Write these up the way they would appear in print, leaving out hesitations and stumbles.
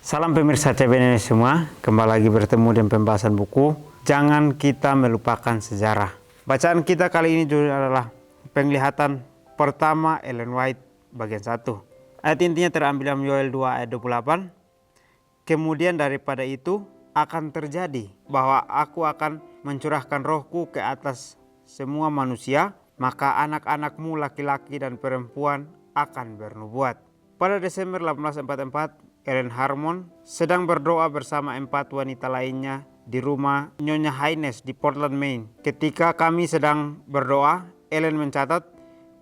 Salam pemirsa CBN semua, kembali lagi bertemu dengan pembahasan buku Jangan Kita Melupakan Sejarah. Bacaan kita kali ini juga adalah penglihatan pertama Ellen White bagian 1. Ayat intinya terambil dalam Yoel 2 ayat 28. Kemudian daripada itu akan terjadi bahwa aku akan mencurahkan rohku ke atas semua manusia, maka anak-anakmu laki-laki dan perempuan akan bernubuat. Pada Desember 1844, Ellen Harmon sedang berdoa bersama 4 wanita lainnya di rumah Nyonya Haynes di Portland, Maine. Ketika kami sedang berdoa, Ellen mencatat,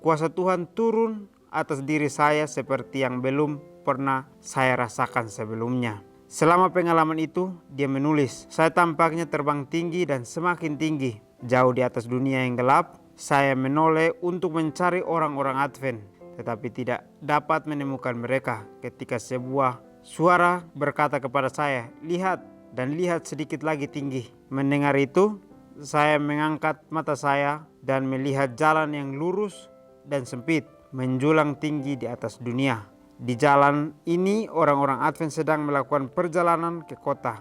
kuasa Tuhan turun atas diri saya seperti yang belum pernah saya rasakan sebelumnya. Selama pengalaman itu, dia menulis, saya tampaknya terbang tinggi dan semakin tinggi. Jauh di atas dunia yang gelap, saya menoleh untuk mencari orang-orang Advent, tetapi tidak dapat menemukan mereka. Ketika sebuah suara berkata kepada saya, lihat dan lihat sedikit lagi tinggi. Mendengar itu, saya mengangkat mata saya dan melihat jalan yang lurus dan sempit menjulang tinggi di atas dunia. Di jalan ini orang-orang Advent sedang melakukan perjalanan ke kota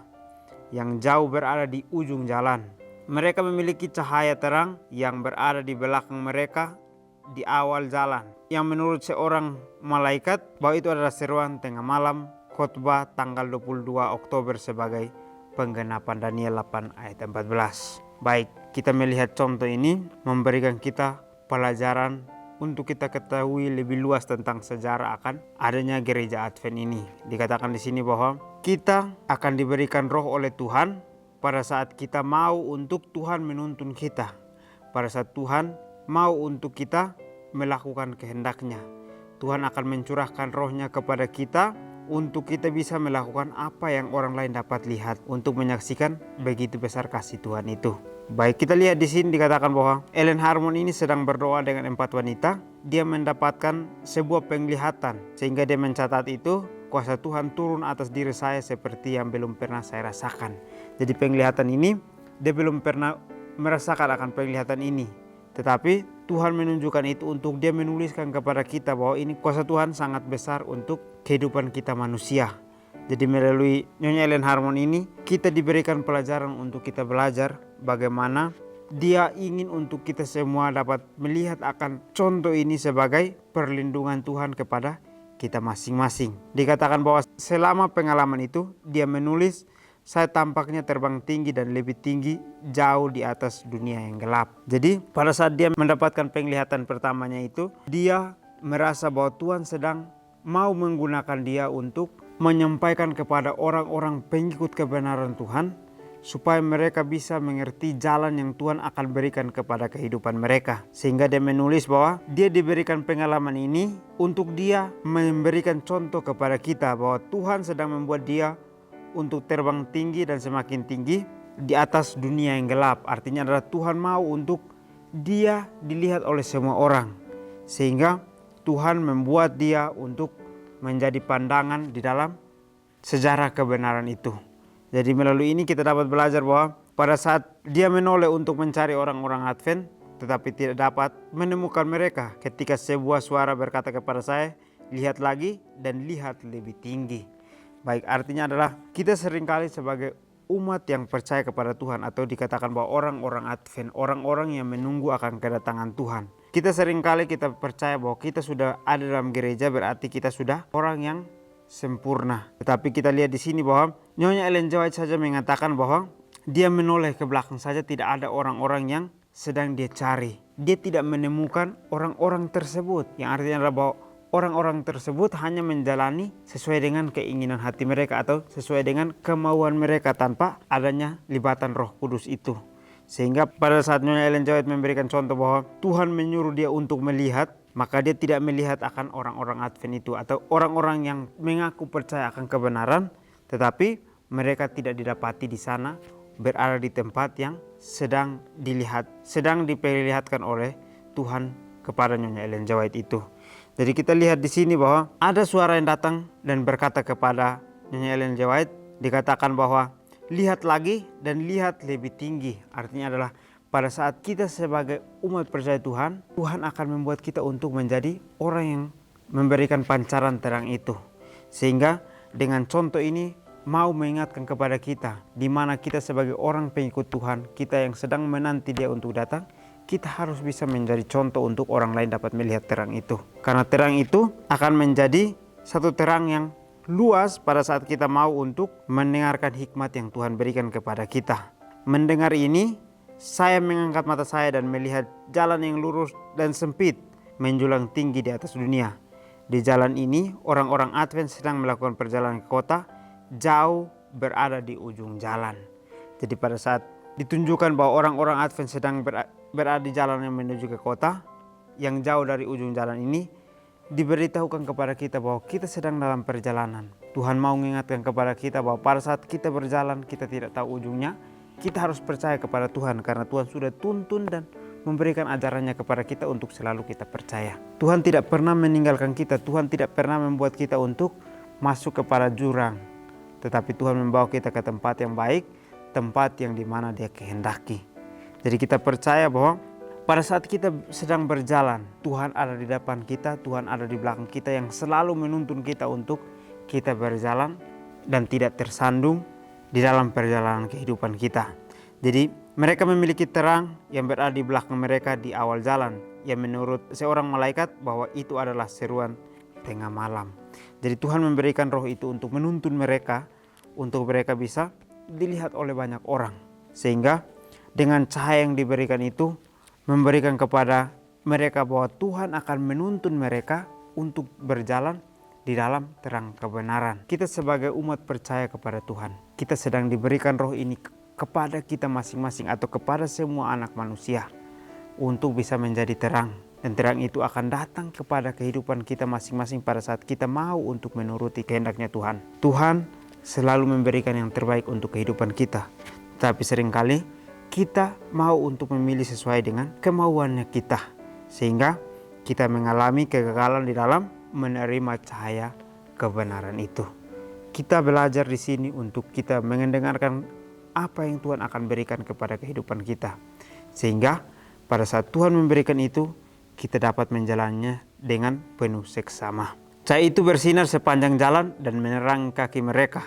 yang jauh berada di ujung jalan. Mereka memiliki cahaya terang yang berada di belakang mereka di awal jalan, yang menurut seorang malaikat bahwa itu adalah seruan tengah malam khotbah tanggal 22 Oktober sebagai penggenapan Daniel 8 ayat 14. Baik, kita melihat contoh ini memberikan kita pelajaran untuk kita ketahui lebih luas tentang sejarah akan adanya gereja Advent ini. Dikatakan di sini bahwa kita akan diberikan roh oleh Tuhan pada saat kita mau untuk Tuhan menuntun kita. Pada saat Tuhan mau untuk kita melakukan kehendaknya. Tuhan akan mencurahkan rohnya kepada kita untuk kita bisa melakukan apa yang orang lain dapat lihat, untuk menyaksikan begitu besar kasih Tuhan itu. Baik, kita lihat di sini dikatakan bahwa Ellen Harmon ini sedang berdoa dengan 4 wanita. Dia mendapatkan sebuah penglihatan sehingga dia mencatat itu, kuasa Tuhan turun atas diri saya seperti yang belum pernah saya rasakan. Jadi penglihatan ini dia belum pernah merasakan akan penglihatan ini, tetapi Tuhan menunjukkan itu untuk dia menuliskan kepada kita bahwa ini kuasa Tuhan sangat besar untuk kehidupan kita manusia. Jadi melalui Nyonya Ellen Harmon ini kita diberikan pelajaran untuk kita belajar bagaimana dia ingin untuk kita semua dapat melihat akan contoh ini sebagai perlindungan Tuhan kepada kita masing-masing. Dikatakan bahwa selama pengalaman itu dia menulis, saya tampaknya terbang tinggi dan lebih tinggi jauh di atas dunia yang gelap. Jadi pada saat dia mendapatkan penglihatan pertamanya itu, dia merasa bahwa Tuhan sedang mau menggunakan dia untuk menyampaikan kepada orang-orang pengikut kebenaran Tuhan, supaya mereka bisa mengerti jalan yang Tuhan akan berikan kepada kehidupan mereka. Sehingga dia menulis bahwa dia diberikan pengalaman ini untuk dia memberikan contoh kepada kita bahwa Tuhan sedang membuat dia untuk terbang tinggi dan semakin tinggi di atas dunia yang gelap. Artinya adalah Tuhan mau untuk dia dilihat oleh semua orang, sehingga Tuhan membuat dia untuk menjadi pandangan di dalam sejarah kebenaran itu. Jadi melalui ini kita dapat belajar bahwa pada saat dia menoleh untuk mencari orang-orang Advent, tetapi tidak dapat menemukan mereka, ketika sebuah suara berkata kepada saya, lihat lagi dan lihat lebih tinggi. Baik, artinya adalah kita seringkali sebagai umat yang percaya kepada Tuhan, atau dikatakan bahwa orang-orang Advent, orang-orang yang menunggu akan kedatangan Tuhan. Kita seringkali kita percaya bahwa kita sudah ada dalam gereja, berarti kita sudah orang yang sempurna. Tetapi kita lihat di sini bahwa Nyonya Ellen G. White saja mengatakan bahwa dia menoleh ke belakang saja, tidak ada orang-orang yang sedang dia cari. Dia tidak menemukan orang-orang tersebut, yang artinya adalah bahwa orang-orang tersebut hanya menjalani sesuai dengan keinginan hati mereka atau sesuai dengan kemauan mereka tanpa adanya libatan Roh Kudus itu. Sehingga pada saat Nyonya Ellen G. White memberikan contoh bahwa Tuhan menyuruh dia untuk melihat, maka dia tidak melihat akan orang-orang Advent itu atau orang-orang yang mengaku percaya akan kebenaran, tetapi mereka tidak didapati di sana, berada di tempat yang sedang diperlihatkan oleh Tuhan kepada Nyonya Ellen G. White itu. Jadi kita lihat di sini bahwa ada suara yang datang dan berkata kepada Nyonya Ellen G. White, dikatakan bahwa lihat lagi dan lihat lebih tinggi. Artinya adalah pada saat kita sebagai umat percaya Tuhan, Tuhan akan membuat kita untuk menjadi orang yang memberikan pancaran terang itu. Sehingga dengan contoh ini mau mengingatkan kepada kita, di mana kita sebagai orang pengikut Tuhan, kita yang sedang menanti Dia untuk datang, kita harus bisa menjadi contoh untuk orang lain dapat melihat terang itu. Karena terang itu akan menjadi satu terang yang luas pada saat kita mau untuk mendengarkan hikmat yang Tuhan berikan kepada kita. Mendengar ini, saya mengangkat mata saya dan melihat jalan yang lurus dan sempit menjulang tinggi di atas dunia. Di jalan ini, orang-orang Advent sedang melakukan perjalanan ke kota, jauh berada di ujung jalan. Jadi pada saat ditunjukkan bahwa orang-orang Advent sedang berada di jalan yang menuju ke kota, yang jauh dari ujung jalan ini, diberitahukan kepada kita bahwa kita sedang dalam perjalanan. Tuhan mau mengingatkan kepada kita bahwa pada saat kita berjalan, kita tidak tahu ujungnya, kita harus percaya kepada Tuhan karena Tuhan sudah tuntun dan memberikan ajarannya kepada kita untuk selalu kita percaya. Tuhan tidak pernah meninggalkan kita, Tuhan tidak pernah membuat kita untuk masuk kepada jurang. Tetapi Tuhan membawa kita ke tempat yang baik, tempat yang dimana Dia kehendaki. Jadi kita percaya bahwa pada saat kita sedang berjalan, Tuhan ada di depan kita, Tuhan ada di belakang kita yang selalu menuntun kita untuk kita berjalan dan tidak tersandung di dalam perjalanan kehidupan kita. Jadi mereka memiliki terang yang berada di belakang mereka di awal jalan, yang menurut seorang malaikat bahwa itu adalah seruan tengah malam. Jadi Tuhan memberikan roh itu untuk menuntun mereka, untuk mereka bisa dilihat oleh banyak orang. Sehingga dengan cahaya yang diberikan itu, memberikan kepada mereka bahwa Tuhan akan menuntun mereka untuk berjalan di dalam terang kebenaran. Kita sebagai umat percaya kepada Tuhan, kita sedang diberikan roh ini kepada kita masing-masing atau kepada semua anak manusia untuk bisa menjadi terang. Dan terang itu akan datang kepada kehidupan kita masing-masing pada saat kita mau untuk menuruti kehendaknya Tuhan. Tuhan selalu memberikan yang terbaik untuk kehidupan kita. Tapi seringkali kita mau untuk memilih sesuai dengan kemauannya kita. Sehingga kita mengalami kegagalan di dalam menerima cahaya kebenaran itu. Kita belajar di sini untuk kita mendengarkan apa yang Tuhan akan berikan kepada kehidupan kita. Sehingga pada saat Tuhan memberikan itu, kita dapat menjalannya dengan penuh seksama. Cahaya itu bersinar sepanjang jalan dan menerangi kaki mereka,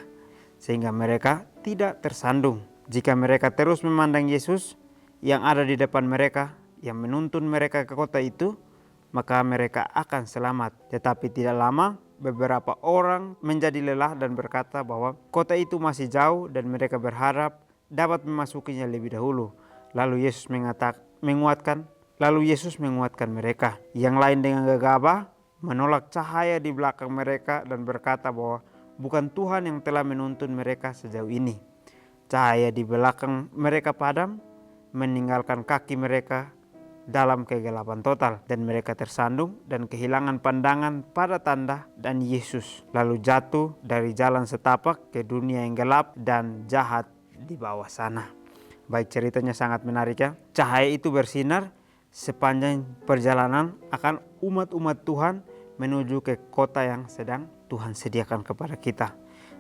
sehingga mereka tidak tersandung. Jika mereka terus memandang Yesus yang ada di depan mereka, yang menuntun mereka ke kota itu, maka mereka akan selamat. Tetapi tidak lama, beberapa orang menjadi lelah dan berkata bahwa kota itu masih jauh dan mereka berharap dapat memasukinya lebih dahulu. Lalu Yesus menguatkan mereka. Yang lain dengan gegabah menolak cahaya di belakang mereka dan berkata bahwa bukan Tuhan yang telah menuntun mereka sejauh ini. Cahaya di belakang mereka padam, meninggalkan kaki mereka dalam kegelapan total, dan mereka tersandung dan kehilangan pandangan pada tanda dan Yesus, lalu jatuh dari jalan setapak ke dunia yang gelap dan jahat di bawah sana. Baik, ceritanya sangat menarik ya. Cahaya itu bersinar sepanjang perjalanan akan umat-umat Tuhan menuju ke kota yang sedang Tuhan sediakan kepada kita.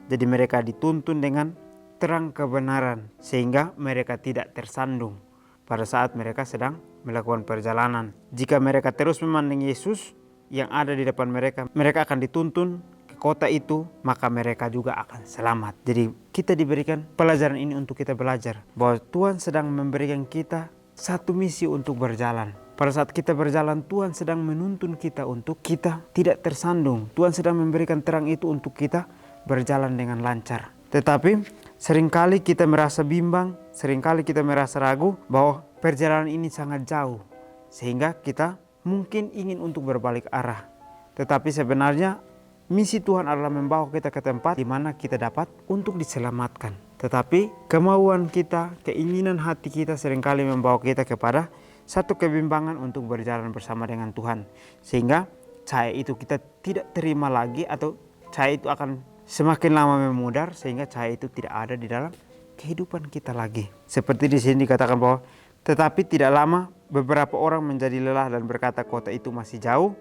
Jadi mereka dituntun dengan terang kebenaran sehingga mereka tidak tersandung pada saat mereka sedang melakukan perjalanan. Jika mereka terus memandang Yesus yang ada di depan mereka, mereka akan dituntun ke kota itu, maka mereka juga akan selamat. Jadi kita diberikan pelajaran ini untuk kita belajar bahwa Tuhan sedang memberikan kita satu misi untuk berjalan. Pada saat kita berjalan, Tuhan sedang menuntun kita untuk kita tidak tersandung. Tuhan sedang memberikan terang itu untuk kita berjalan dengan lancar. Tetapi seringkali kita merasa bimbang, seringkali kita merasa ragu bahwa perjalanan ini sangat jauh, sehingga kita mungkin ingin untuk berbalik arah. Tetapi sebenarnya misi Tuhan adalah membawa kita ke tempat di mana kita dapat untuk diselamatkan. Tetapi kemauan kita, keinginan hati kita seringkali membawa kita kepada satu kebimbangan untuk berjalan bersama dengan Tuhan. Sehingga cahaya itu kita tidak terima lagi, atau cahaya itu akan semakin lama memudar sehingga cahaya itu tidak ada di dalam kehidupan kita lagi. Seperti di sini dikatakan bahwa tetapi tidak lama beberapa orang menjadi lelah dan berkata kota itu masih jauh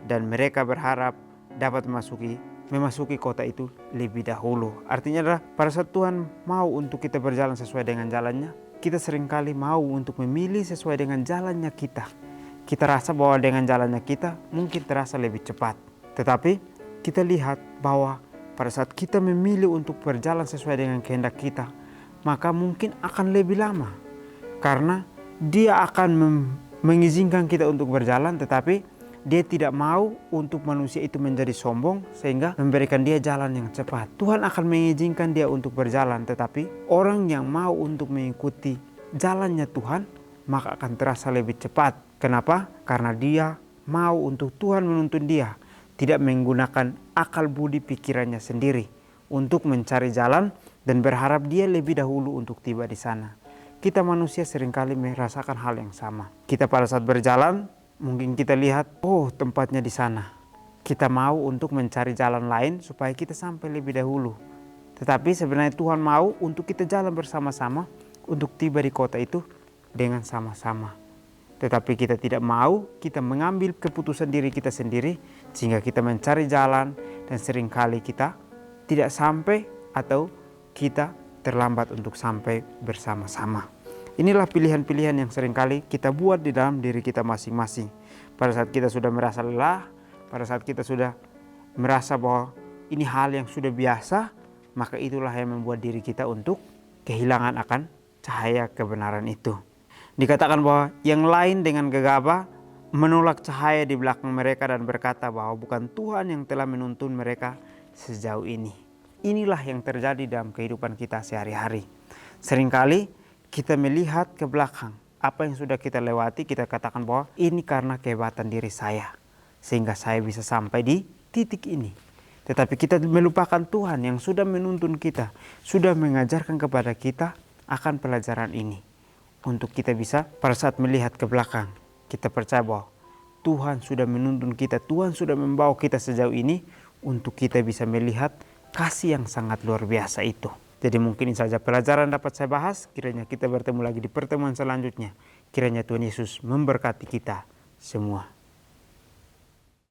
dan mereka berharap dapat memasuki kota itu lebih dahulu. Artinya adalah pada saat Tuhan mau untuk kita berjalan sesuai dengan jalannya, kita seringkali mau untuk memilih sesuai dengan jalannya kita. Kita rasa bahwa dengan jalannya kita mungkin terasa lebih cepat. Tetapi kita lihat bahwa pada saat kita memilih untuk berjalan sesuai dengan kehendak kita, maka mungkin akan lebih lama. Karena dia akan mengizinkan kita untuk berjalan, tetapi dia tidak mau untuk manusia itu menjadi sombong sehingga memberikan dia jalan yang cepat. Tuhan akan mengizinkan dia untuk berjalan, tetapi orang yang mau untuk mengikuti jalannya Tuhan, maka akan terasa lebih cepat. Kenapa? Karena dia mau untuk Tuhan menuntun dia, tidak menggunakan akal budi pikirannya sendiri untuk mencari jalan dan berharap dia lebih dahulu untuk tiba di sana. Kita manusia seringkali merasakan hal yang sama. Kita pada saat berjalan, mungkin kita lihat, oh tempatnya di sana. Kita mau untuk mencari jalan lain supaya kita sampai lebih dahulu. Tetapi sebenarnya Tuhan mau untuk kita jalan bersama-sama untuk tiba di kota itu dengan sama-sama. Tetapi kita tidak mau, kita mengambil keputusan diri kita sendiri sehingga kita mencari jalan dan seringkali kita tidak sampai atau kita terlambat untuk sampai bersama-sama. Inilah pilihan-pilihan yang seringkali kita buat di dalam diri kita masing-masing. Pada saat kita sudah merasa lelah, pada saat kita sudah merasa bahwa ini hal yang sudah biasa, maka itulah yang membuat diri kita untuk kehilangan akan cahaya kebenaran itu. Dikatakan bahwa yang lain dengan gegabah menolak cahaya di belakang mereka dan berkata bahwa bukan Tuhan yang telah menuntun mereka sejauh ini. Inilah yang terjadi dalam kehidupan kita sehari-hari. Seringkali kita melihat ke belakang, apa yang sudah kita lewati, kita katakan bahwa ini karena kehebatan diri saya, sehingga saya bisa sampai di titik ini. Tetapi kita melupakan Tuhan yang sudah menuntun kita, sudah mengajarkan kepada kita akan pelajaran ini. Untuk kita bisa pada saat melihat ke belakang, kita percaya bahwa Tuhan sudah menuntun kita, Tuhan sudah membawa kita sejauh ini untuk kita bisa melihat kasih yang sangat luar biasa itu. Jadi mungkin ini saja pelajaran dapat saya bahas. Kiranya kita bertemu lagi di pertemuan selanjutnya. Kiranya Tuhan Yesus memberkati kita semua.